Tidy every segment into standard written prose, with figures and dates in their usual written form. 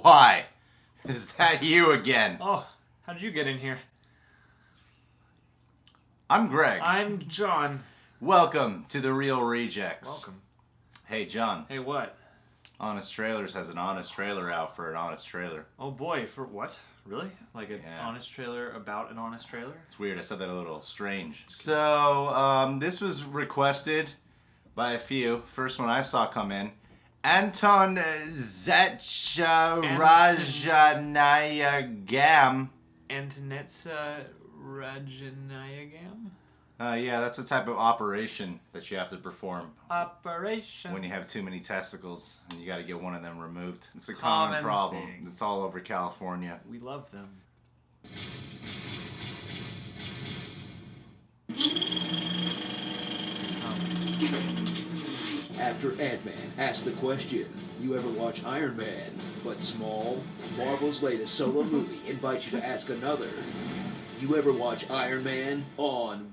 Why? Is that you again? Oh, how did you get in here? I'm Greg. I'm John. Welcome to The Real Rejects. Welcome. Hey, John. Hey, what? Honest Trailers has an honest trailer out for an honest trailer. Oh boy, for what? Really? Like an honest trailer about an honest trailer? It's weird. I said that a little strange. So, this was requested by a few. First one I saw come in. Anton Zacharajanaiyagam. Antonetsa Rajanayagam? Yeah, that's a type of operation that you have to perform. Operation. When you have too many testicles and you got to get one of them removed. It's a common problem. Thing. It's all over California. We love them. After Ant-Man asked the question, you ever watch Iron Man, but small? Marvel's latest solo movie invites you to ask another. You ever watch Iron Man on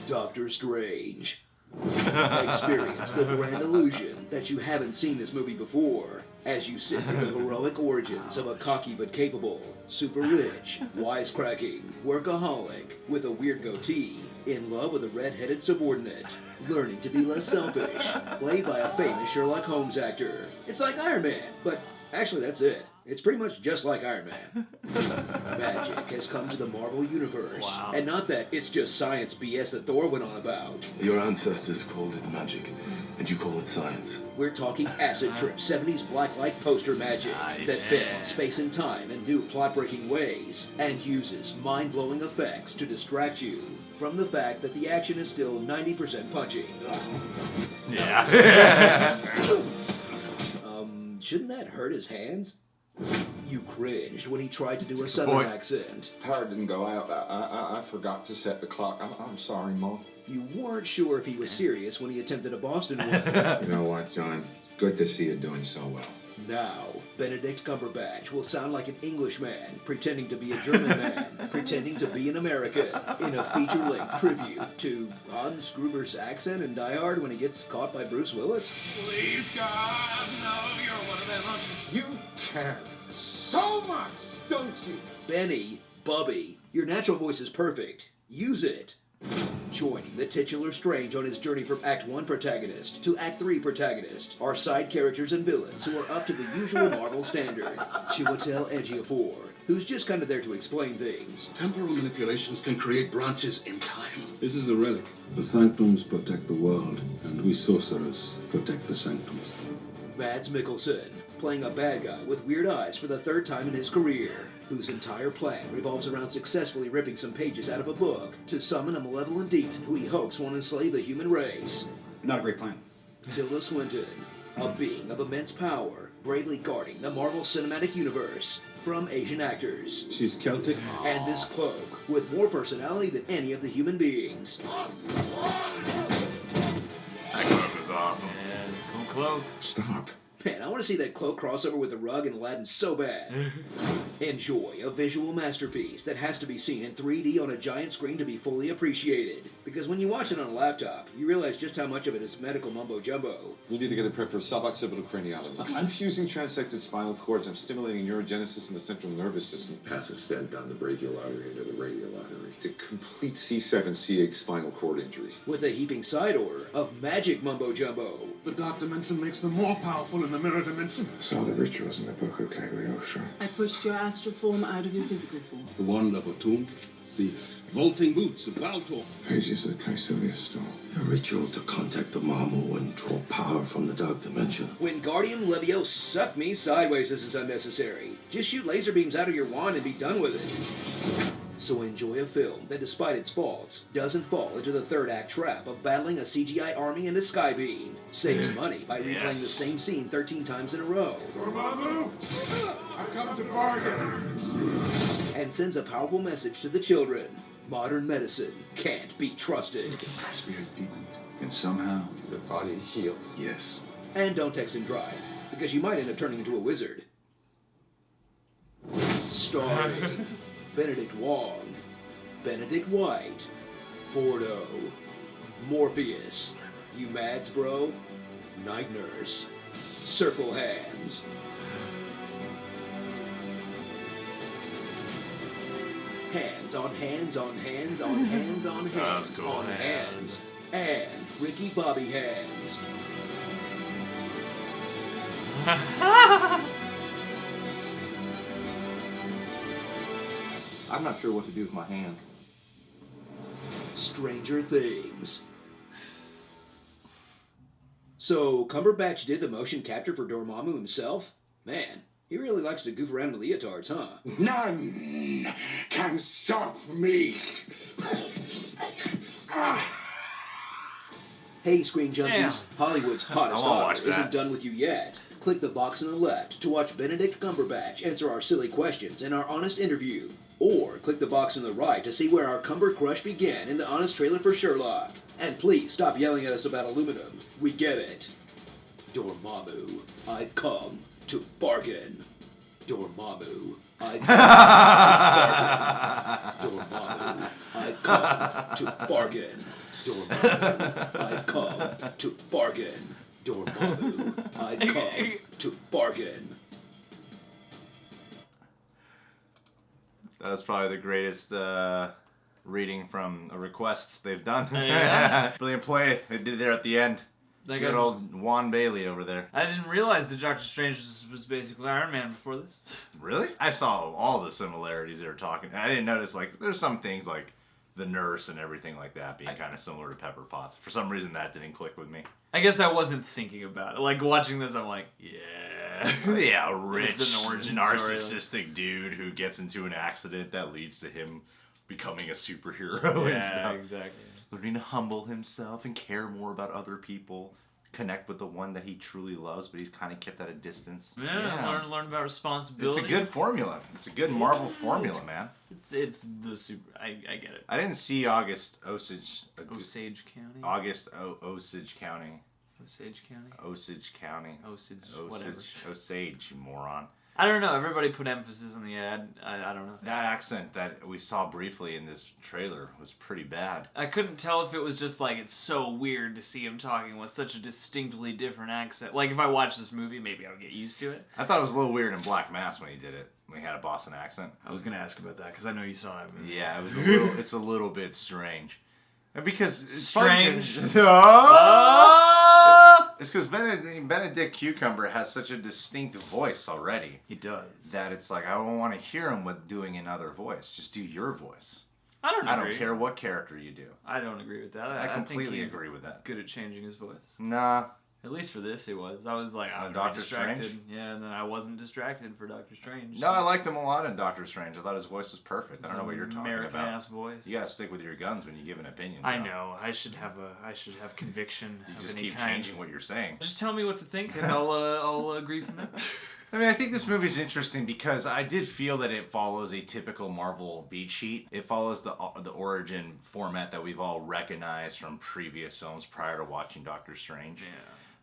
Doctor Strange? Experience the grand illusion that you haven't seen this movie before as you sit through the heroic origins of a cocky but capable, super rich, wisecracking, workaholic with a weird goatee, in love with a red-headed subordinate, learning to be less selfish, played by a famous Sherlock Holmes actor. It's like Iron Man, but actually that's it. It's pretty much just like Iron Man. Magic has come to the Marvel Universe. Wow. And not that it's just science BS that Thor went on about. Your ancestors called it magic, and you call it science. We're talking acid trip 70s blacklight poster magic that bends space and time in new plot-breaking ways and uses mind-blowing effects to distract you from the fact that the action is still 90% punching. Yeah. Shouldn't that hurt his hands? You cringed when he tried to do a southern accent. Power didn't go out. I forgot to set the clock. I'm sorry, Mom. You weren't sure if he was serious when he attempted a Boston one. You know what, John? Good to see you doing so well. Now, Benedict Cumberbatch will sound like an Englishman pretending to be a German man, pretending to be an American, in a feature-length tribute to Hans Gruber's accent in Die Hard when he gets caught by Bruce Willis. Please, God, no, you're one of them, aren't you? You care so much, don't you? Benny, Bubby, your natural voice is perfect. Use it. Joining the titular Strange on his journey from Act 1 protagonist to Act 3 protagonist are side characters and villains who are up to the usual Marvel standard. Chiwetel Ejiofor, who's just kind of there to explain things. Temporal manipulations can create branches in time. This is a relic. The sanctums protect the world, and we sorcerers protect the sanctums. Mads Mikkelsen, playing a bad guy with weird eyes for the third time in his career, whose entire plan revolves around successfully ripping some pages out of a book to summon a malevolent demon who he hopes won't enslave the human race. Not a great plan. Tilda Swinton, a being of immense power, bravely guarding the Marvel Cinematic Universe from Asian actors. She's Celtic. And this cloak, with more personality than any of the human beings. That cloak was awesome. Yeah, cool cloak. Stop. Man, I want to see that cloak crossover with the rug in Aladdin so bad. Enjoy a visual masterpiece that has to be seen in 3D on a giant screen to be fully appreciated. Because when you watch it on a laptop, you realize just how much of it is medical mumbo-jumbo. You need to get it prepped for suboccipital craniality. I'm fusing transected spinal cords. I'm stimulating neurogenesis in the central nervous system. Pass a stent down the brachial artery into the radial artery. It's a complete C7, C8 spinal cord injury. With a heaping side order of magic mumbo-jumbo. The dark dimension makes them more powerful in the mirror dimension. Saw the rituals in the book of Cagliostro. I pushed your astral form out of your physical form. The wand of Atum, the vaulting boots of Valtor. Pages that Caecilius stole. A ritual to contact the Mamu and draw power from the dark dimension. Wingardium Leviosa, suck me sideways, this is unnecessary. Just shoot laser beams out of your wand and be done with it. So enjoy a film that, despite its faults, doesn't fall into the third act trap of battling a CGI army and a skybeam. Saves money by replaying the same scene 13 times in a row. Dormammu, I've come to bargain. And sends a powerful message to the children. Modern medicine can't be trusted. We are deepened, and somehow Your body healed. yes. And don't text and drive, because you might end up turning into a wizard. Starring Benedict Wong, Benedict White, Bordeaux, Morpheus, You Mads Bro, Night Nurse, Circle Hands, Hands on hands on hands on hands on hands cool. on hands. And Ricky Bobby hands. I'm not sure what to do with my hand. Stranger Things. So, Cumberbatch did the motion capture for Dormammu himself? Man, he really likes to goof around with leotards, huh? None can stop me. Hey, Screen Junkies, Damn. Hollywood's hottest I won't author watch that. isn't done with you yet. Click the box on the left to watch Benedict Cumberbatch answer our silly questions in our honest interview. Or click the box on the right to see where our Cumber crush began in the honest trailer for Sherlock. And please stop yelling at us about aluminum. We get it. Dormammu, I've come to bargain. Dormammu, I've come to bargain. Dormammu, I've come to bargain. Dormammu, I've come to bargain. That was probably the greatest reading from a request they've done. Yeah. Brilliant play they did there at the end. Like Good old Juan Bailey over there. I didn't realize that Doctor Strange was basically Iron Man before this. Really? I saw all the similarities they were talking. I didn't notice, like, there's some things like the nurse and everything like that being kind of similar to Pepper Potts. For some reason, that didn't click with me. I guess I wasn't thinking about it. Like, watching this, I'm like, yeah. Yeah, a rich, It's an origin narcissistic dude who gets into an accident that leads to him becoming a superhero and Yeah, stuff. exactly. Learning to humble himself and care more about other people. Connect with the one that he truly loves, but he's kind of kept at a distance. Yeah. Learn about responsibility. It's a good formula. It's a good Marvel formula, man. It's the super. I get it. I didn't see August Osage. Osage County. August Osage County. Osage County. Osage County. Osage. Whatever. Osage, you moron. I don't know. Everybody put emphasis on the ad. I don't know. That accent that we saw briefly in this trailer was pretty bad. I couldn't tell if it was just like it's so weird to see him talking with such a distinctly different accent. Like if I watch this movie, maybe I'll get used to it. I thought it was a little weird in Black Mass when he did it. When he had a Boston accent. I was gonna ask about that because I know you saw it. Yeah, it was a little. It's a little bit strange. And because it's Strange. It's because Benedict Cucumber has such a distinct voice already. He does. That it's like I don't want to hear him with doing another voice. Just do your voice. I don't agree. I don't care what character you do. I don't agree with that. I completely think he's agree with that. Good at changing his voice. Nah. At least for this, he was. I was like, I'm Doctor distracted. Strange? Yeah, and then I wasn't distracted for Doctor Strange. No, I liked him a lot in Doctor Strange. I thought his voice was perfect. I don't know what you're talking American about. ass voice. You gotta stick with your guns when you give an opinion. I know. I should have conviction. You of just any keep kind. changing what you're saying. Just tell me what to think, and I'll agree from there. I mean, I think this movie's interesting because I did feel that it follows a typical Marvel beat sheet. It follows the origin format that we've all recognized from previous films prior to watching Doctor Strange. Yeah.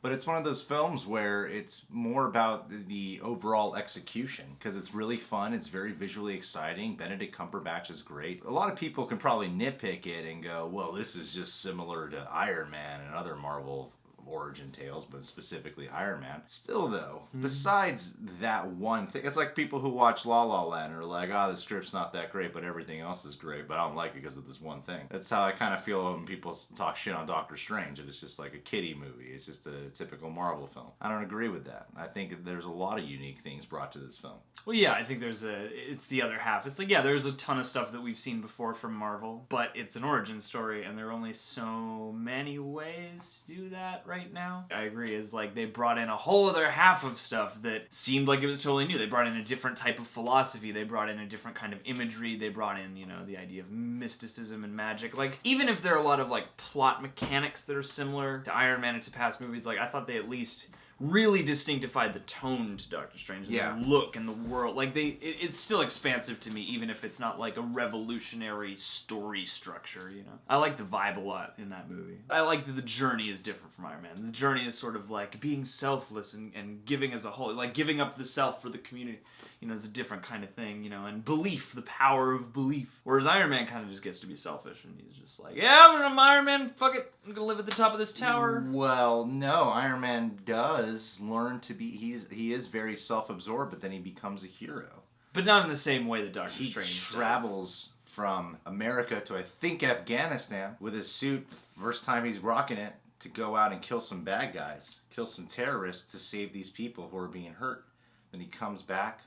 But it's one of those films where it's more about the overall execution because it's really fun. It's very visually exciting. Benedict Cumberbatch is great. A lot of people can probably nitpick it and go, well, this is just similar to Iron Man and other Marvel origin tales, but specifically Iron Man. Still though, besides that one thing, it's like people who watch La La Land are like, the script's not that great, but everything else is great, but I don't like it because of this one thing. That's how I kind of feel when people talk shit on Doctor Strange, and it's just like a kiddie movie. It's just a typical Marvel film. I don't agree with that. I think there's a lot of unique things brought to this film. Well, yeah, I think it's the other half. It's like, yeah, there's a ton of stuff that we've seen before from Marvel, but it's an origin story, and there are only so many ways to do that right now. I agree, is like they brought in a whole other half of stuff that seemed like it was totally new. They brought in a different type of philosophy. They brought in a different kind of imagery. They brought in, the idea of mysticism and magic. Like, even if there are a lot of, like, plot mechanics that are similar to Iron Man and to past movies, like, I thought they at least really distinctified the tone to Doctor Strange, and the look and the world. Like it's still expansive to me, even if it's not like a revolutionary story structure. I like the vibe a lot in that movie. I like that the journey is different from Iron Man. The journey is sort of like being selfless and giving as a whole, like giving up the self for the community. Is a different kind of thing, and belief, the power of belief. Whereas Iron Man kind of just gets to be selfish, and he's just like, yeah, I'm Iron Man, fuck it, I'm gonna live at the top of this tower. Well, no, Iron Man does learn to be, he is very self-absorbed, but then he becomes a hero. But not in the same way that Doctor Strange travels from America to, I think, Afghanistan with his suit, first time he's rocking it, to go out and kill some bad guys, kill some terrorists to save these people who are being hurt. Then he comes back,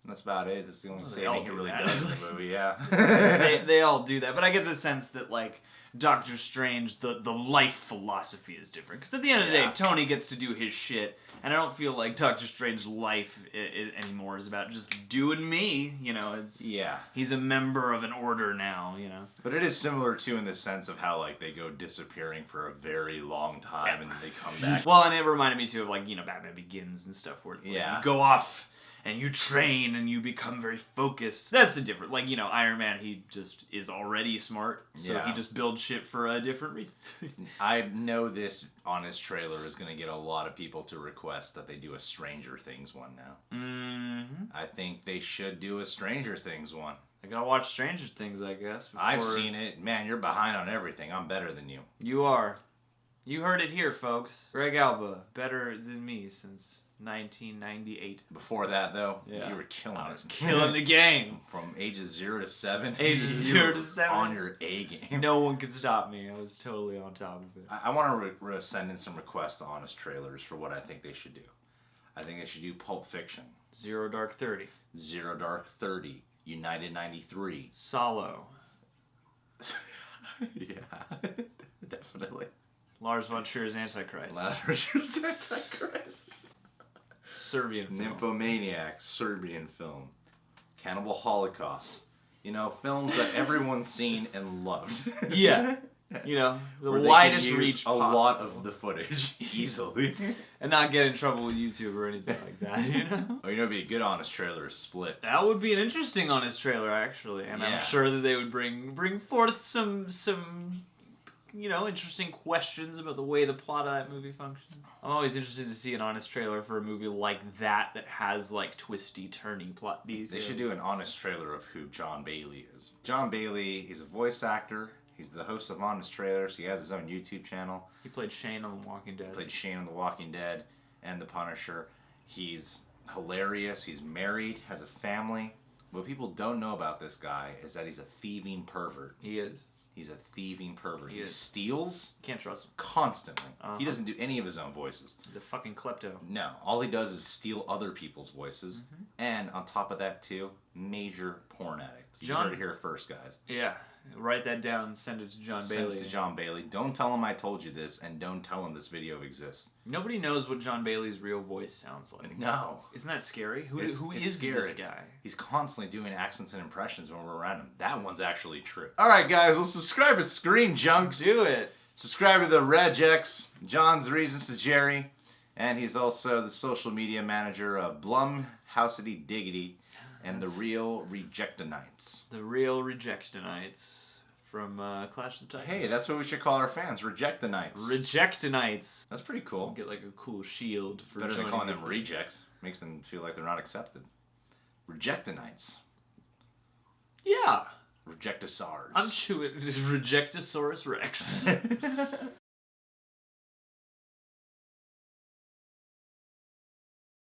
and that's about it. That's the only saving he really does in the movie, yeah. they all do that, but I get the sense that, like, Doctor Strange, the life philosophy is different. Because at the end of the day, Tony gets to do his shit, and I don't feel like Doctor Strange's life anymore is about just doing me, you know, it's... Yeah. He's a member of an order now, you know. But it is similar, too, in the sense of how, like, they go disappearing for a very long time, and then they come back. Well, and it reminded me, too, of, like, you know, Batman Begins and stuff, where it's like, you go off... and you train and you become very focused. That's the difference. Like, you know, Iron Man, he just is already smart, so he just builds shit for a different reason. I know this honest trailer is going to get a lot of people to request that they do a Stranger Things one now. Mm-hmm. I think they should do a Stranger Things one. I gotta watch Stranger Things, I guess. I've seen it. Man, you're behind on everything. I'm better than you. You are. You heard it here, folks. Greg Alba, better than me since 1998. Before that, though, you were killing it. I was killing the game. From ages 0 to 7. Ages 0 to 7. On your A game. No one could stop me. I was totally on top of it. I want to send in some requests to honest trailers for what I think they should do. I think they should do Pulp Fiction. Zero Dark 30. Zero Dark 30. United 93. Solo. Yeah, definitely. Lars von Trier's Antichrist. Lars von Trier's Antichrist. Serbian film. Nymphomaniac, Serbian film. Cannibal Holocaust. You know, films that everyone's seen and loved. Yeah. You know, the where widest they can use reach a lot of the footage easily. And not get in trouble with YouTube or anything like that, you know? Or, you know, it'd be a good honest trailer is Split. That would be an interesting honest trailer, actually. And I'm sure that they would bring forth some you know, interesting questions about the way the plot of that movie functions. I'm always interested to see an honest trailer for a movie like that has, like, twisty, turny plot details. They should do an honest trailer of who John Bailey is. John Bailey, he's a voice actor. He's the host of Honest Trailers. He has his own YouTube channel. He played Shane on The Walking Dead. Played Shane on The Walking Dead and The Punisher. He's hilarious. He's married, has a family. What people don't know about this guy is that he's a thieving pervert. He is. He's a thieving pervert. He is. Steals. Can't trust him. Constantly. He doesn't do any of his own voices. He's a fucking klepto. No. All he does is steal other people's voices. Mm-hmm. And on top of that, too, major porn addict. You heard it here first, guys. Yeah. Write that down and send it to John Bailey. Send it to John Bailey. Don't tell him I told you this, and don't tell him this video exists. Nobody knows what John Bailey's real voice sounds like. No. Isn't that scary? Who is scary. this guy? He's constantly doing accents and impressions when we're around him. That one's actually true. Alright, guys. Well, subscribe to Screen Junks. Do it. Subscribe to the Regex. John's Reasons to Jerry. And he's also the social media manager of Blumhousity Diggity and the Real Rejectonites. The Real Rejectonites from Clash of the Titans. Hey, that's what we should call our fans, Rejectonites. Rejectonites. That's pretty cool. Get like a cool shield for better than calling them rejects. Makes them feel like they're not accepted. Rejectonites. Yeah. Rejectosaurs. I'm chewing Rejectosaurus Rex.